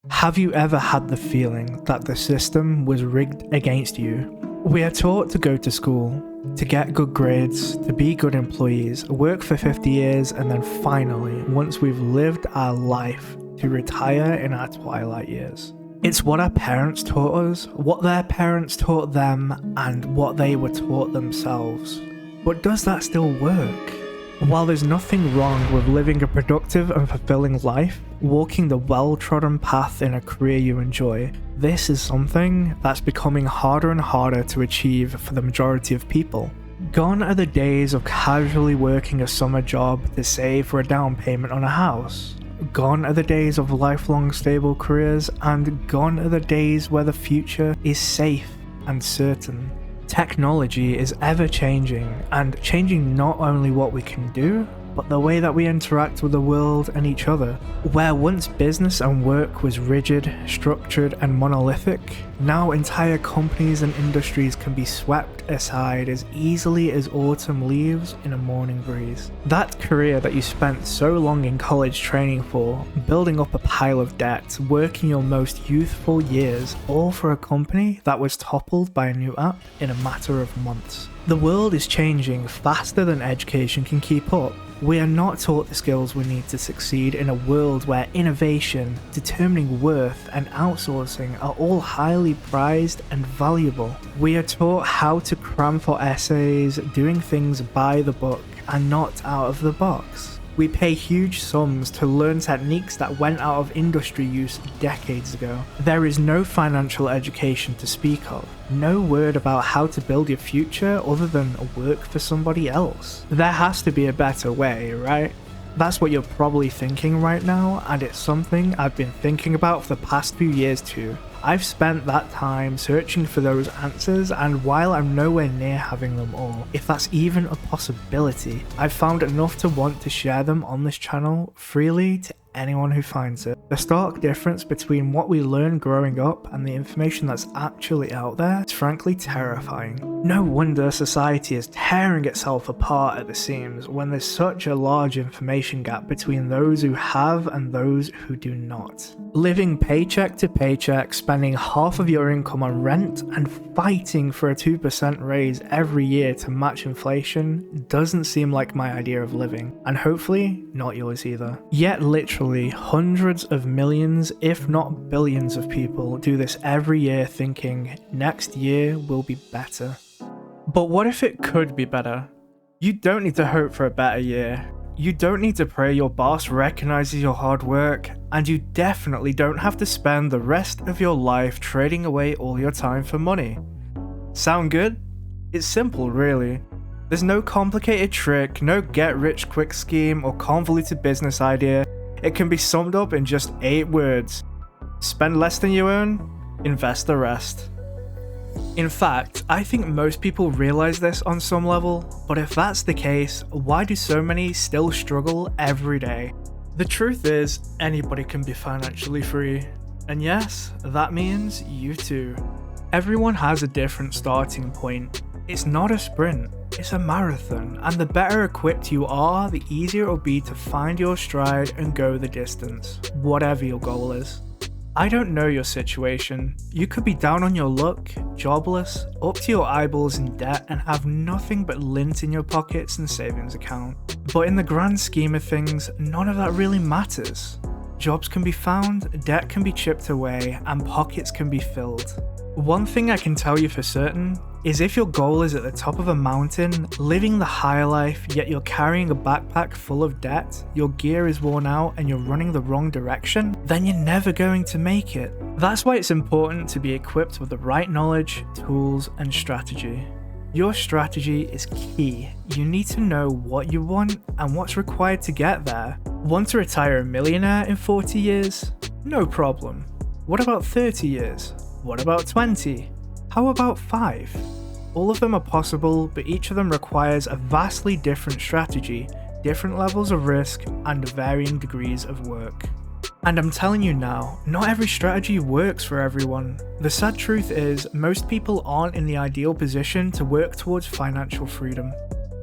Have you ever had the feeling that the system was rigged against you? We are taught to go to school, to get good grades, to be good employees, work for 50 years, and then finally, once we've lived our life, to retire in our twilight years. It's what our parents taught us, what their parents taught them, and what they were taught themselves. But does that still work? While there's nothing wrong with living a productive and fulfilling life, walking the well-trodden path in a career you enjoy, this is something that's becoming harder and harder to achieve for the majority of people. Gone are the days of casually working a summer job to save for a down payment on a house. Gone are the days of lifelong stable careers, and gone are the days where the future is safe and certain. Technology is ever changing, and changing not only what we can do, but the way that we interact with the world and each other. Where once business and work was rigid, structured, and monolithic, now entire companies and industries can be swept aside as easily as autumn leaves in a morning breeze. That career that you spent so long in college training for, building up a pile of debt, working your most youthful years, all for a company that was toppled by a new app in a matter of months. The world is changing faster than education can keep up. We are not taught the skills we need to succeed in a world where innovation, determining worth, and outsourcing are all highly prized and valuable. We are taught how to cram for essays, doing things by the book and not out of the box. We pay huge sums to learn techniques that went out of industry use decades ago. There is no financial education to speak of. No word about how to build your future other than work for somebody else. There has to be a better way, right? That's what you're probably thinking right now, and it's something I've been thinking about for the past few years too. I've spent that time searching for those answers, and while I'm nowhere near having them all, if that's even a possibility, I've found enough to want to share them on this channel freely to anyone who finds it. The stark difference between what we learn growing up and the information that's actually out there is frankly terrifying. No wonder society is tearing itself apart at the seams when there's such a large information gap between those who have and those who do not. Living paycheck to paycheck, spending half of your income on rent, and fighting for a 2% raise every year to match inflation doesn't seem like my idea of living, and hopefully not yours either. Yet literally hundreds of millions, if not billions of people do this every year thinking next year will be better. But what if it could be better? You don't need to hope for a better year. You don't need to pray your boss recognizes your hard work, and you definitely don't have to spend the rest of your life trading away all your time for money. Sound good? It's simple, really. There's no complicated trick, no get-rich-quick scheme or convoluted business idea. It can be summed up in just 8 words. Spend less than you earn, invest the rest. In fact, I think most people realize this on some level, but if that's the case, why do so many still struggle every day? The truth is, anybody can be financially free. And yes, that means you too. Everyone has a different starting point. It's not a sprint, it's a marathon, and the better equipped you are, the easier it'll be to find your stride and go the distance, whatever your goal is. I don't know your situation. You could be down on your luck, jobless, up to your eyeballs in debt, and have nothing but lint in your pockets and savings account. But in the grand scheme of things, none of that really matters. Jobs can be found, debt can be chipped away, and pockets can be filled. One thing I can tell you for certain is if your goal is at the top of a mountain, living the high life, yet you're carrying a backpack full of debt, your gear is worn out and you're running the wrong direction, then you're never going to make it. That's why it's important to be equipped with the right knowledge, tools, and strategy. Your strategy is key. You need to know what you want and what's required to get there. Want to retire a millionaire in 40 years? No problem. What about 30 years? What about 20? How about 5? All of them are possible, but each of them requires a vastly different strategy, different levels of risk, and varying degrees of work. And I'm telling you now, not every strategy works for everyone. The sad truth is, most people aren't in the ideal position to work towards financial freedom.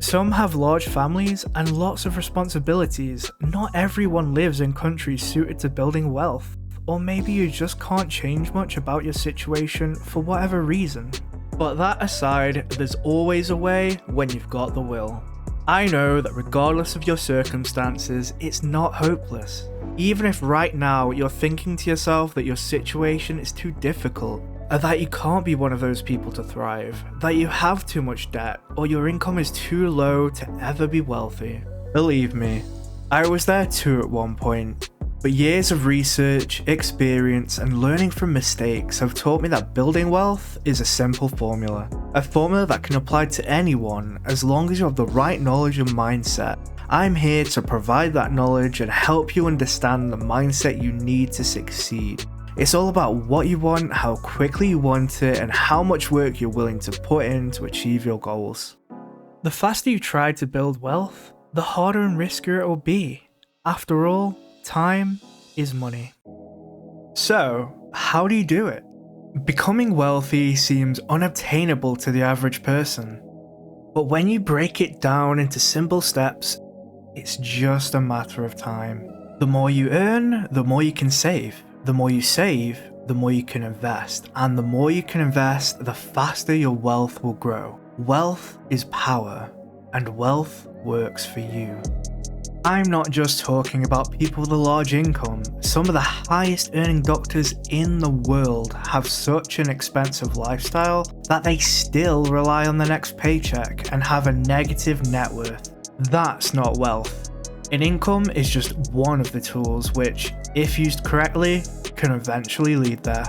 Some have large families and lots of responsibilities. Not everyone lives in countries suited to building wealth. or maybe you just can't change much about your situation for whatever reason. But that aside, there's always a way when you've got the will. I know that regardless of your circumstances, it's not hopeless. Even if right now you're thinking to yourself that your situation is too difficult, or that you can't be one of those people to thrive, that you have too much debt, or your income is too low to ever be wealthy. Believe me, I was there too at one point. But years of research, experience, and learning from mistakes have taught me that building wealth is a simple formula. A formula that can apply to anyone as long as you have the right knowledge and mindset. I'm here to provide that knowledge and help you understand the mindset you need to succeed. It's all about what you want, how quickly you want it, and how much work you're willing to put in to achieve your goals. The faster you try to build wealth, the harder and riskier it will be. After all, time is money. So, how do you do it? Becoming wealthy seems unobtainable to the average person. But when you break it down into simple steps, it's just a matter of time. The more you earn, the more you can save. The more you save, the more you can invest. And the more you can invest, the faster your wealth will grow. Wealth is power, and wealth works for you. I'm not just talking about people with a large income. Some of the highest earning doctors in the world have such an expensive lifestyle that they still rely on the next paycheck and have a negative net worth. That's not wealth. An income is just one of the tools which, if used correctly, can eventually lead there.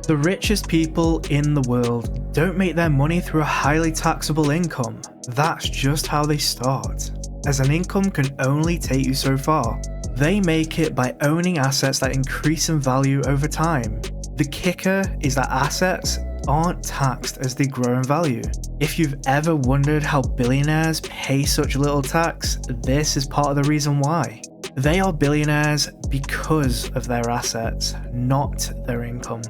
The richest people in the world don't make their money through a highly taxable income. That's just how they start, as an income can only take you so far. They make it by owning assets that increase in value over time. The kicker is that assets aren't taxed as they grow in value. If you've ever wondered how billionaires pay such little tax, this is part of the reason why. They are billionaires because of their assets, not their income.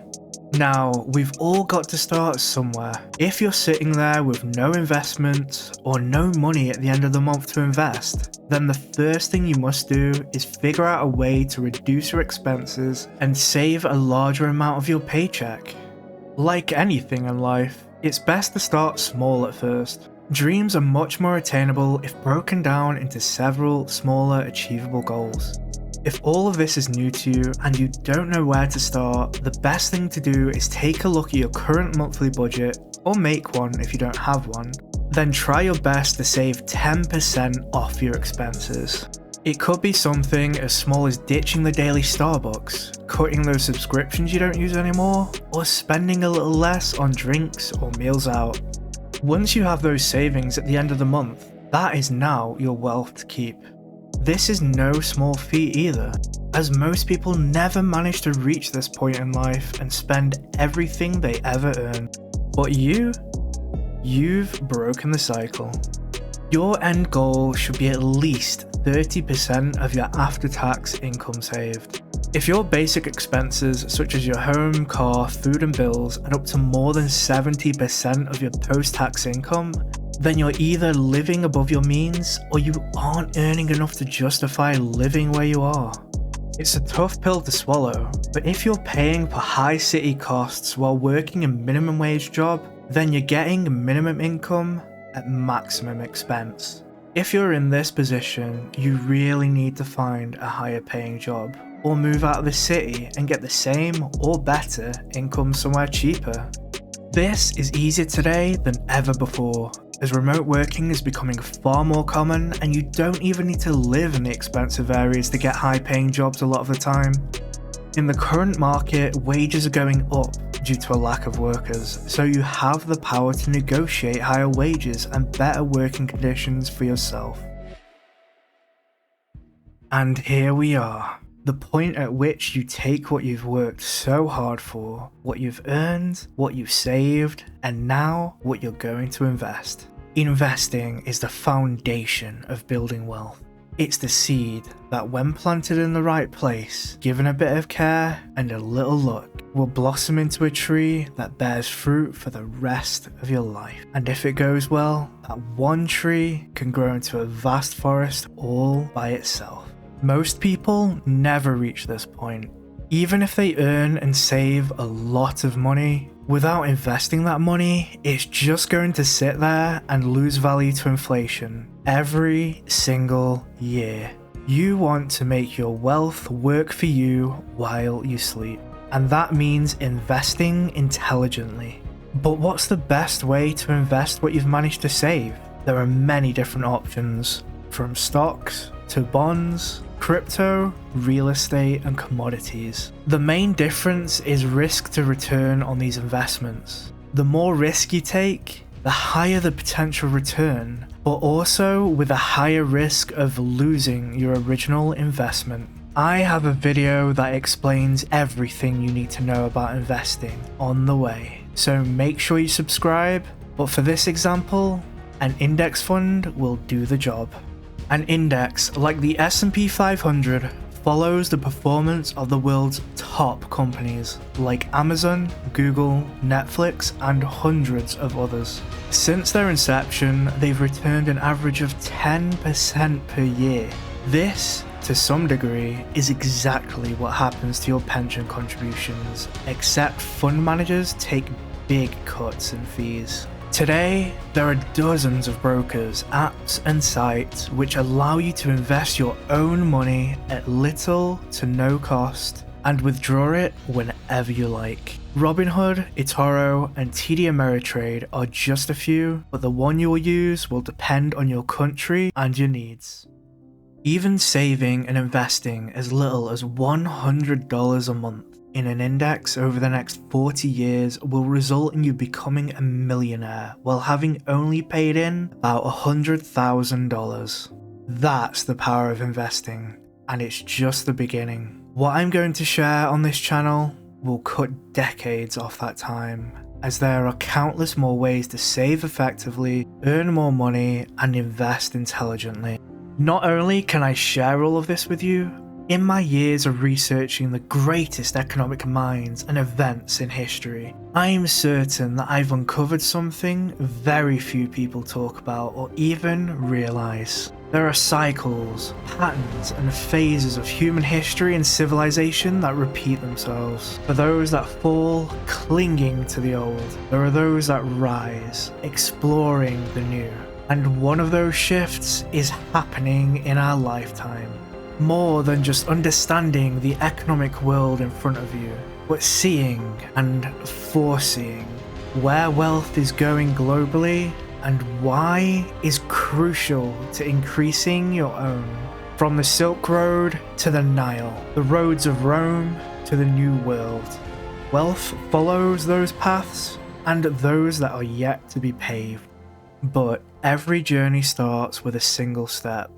Now, we've all got to start somewhere. If you're sitting there with no investment or no money at the end of the month to invest, then the first thing you must do is figure out a way to reduce your expenses and save a larger amount of your paycheck. Like anything in life, it's best to start small at first. Dreams are much more attainable if broken down into several smaller achievable goals. If all of this is new to you and you don't know where to start, the best thing to do is take a look at your current monthly budget, or make one if you don't have one. Then try your best to save 10% off your expenses. It could be something as small as ditching the daily Starbucks, cutting those subscriptions you don't use anymore, or spending a little less on drinks or meals out. Once you have those savings at the end of the month, that is now your wealth to keep. This is no small feat either, as most people never manage to reach this point in life and spend everything they ever earn. But you've broken the cycle. Your end goal should be at least 30% of your after-tax income saved. If your basic expenses such as your home, car, food and bills add up to more than 70% of your post-tax income, then you're either living above your means or you aren't earning enough to justify living where you are. It's a tough pill to swallow, but if you're paying for high city costs while working a minimum wage job, then you're getting minimum income at maximum expense. If you're in this position, you really need to find a higher paying job, or move out of the city and get the same or better income somewhere cheaper. This is easier today than ever before, as remote working is becoming far more common and you don't even need to live in the expensive areas to get high paying jobs a lot of the time. In the current market, wages are going up due to a lack of workers, so you have the power to negotiate higher wages and better working conditions for yourself. And here we are, the point at which you take what you've worked so hard for, what you've earned, what you've saved, and now what you're going to invest. Investing is the foundation of building wealth. It's the seed that, when planted in the right place, given a bit of care and a little luck, will blossom into a tree that bears fruit for the rest of your life. And if it goes well, that one tree can grow into a vast forest all by itself. Most people never reach this point. Even if they earn and save a lot of money, without investing that money, it's just going to sit there and lose value to inflation every single year. You want to make your wealth work for you while you sleep, and that means investing intelligently. But what's the best way to invest what you've managed to save? There are many different options, from stocks to bonds, crypto, real estate, and commodities. The main difference is risk to return on these investments. The more risk you take, the higher the potential return, but also with a higher risk of losing your original investment. I have a video that explains everything you need to know about investing on the way, so make sure you subscribe. But for this example, an index fund will do the job. An index, like the S&P 500, follows the performance of the world's top companies like Amazon, Google, Netflix, and hundreds of others. Since their inception, they've returned an average of 10% per year. This, to some degree, is exactly what happens to your pension contributions, except fund managers take big cuts in fees. Today, there are dozens of brokers, apps, and sites which allow you to invest your own money at little to no cost and withdraw it whenever you like. Robinhood, eToro, and TD Ameritrade are just a few, but the one you will use will depend on your country and your needs. Even saving and investing as little as $100 a month in an index over the next 40 years will result in you becoming a millionaire while having only paid in about $100,000. That's the power of investing, and it's just the beginning. What I'm going to share on this channel will cut decades off that time, as there are countless more ways to save effectively, earn more money, and invest intelligently. Not only can I share all of this with you, in my years of researching the greatest economic minds and events in history, I am certain that I've uncovered something very few people talk about or even realise. There are cycles, patterns, and phases of human history and civilization that repeat themselves. For those that fall, clinging to the old, there are those that rise, exploring the new. And one of those shifts is happening in our lifetime. More than just understanding the economic world in front of you, but seeing and foreseeing where wealth is going globally and why is crucial to increasing your own. From the Silk Road to the Nile, the roads of Rome to the New World. Wealth follows those paths and those that are yet to be paved. But every journey starts with a single step.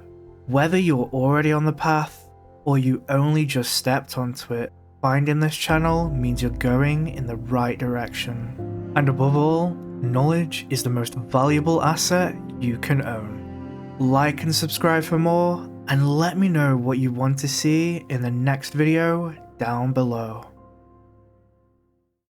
Whether you're already on the path or you only just stepped onto it, finding this channel means you're going in the right direction. And above all, knowledge is the most valuable asset you can own. Like and subscribe for more, and let me know what you want to see in the next video down below.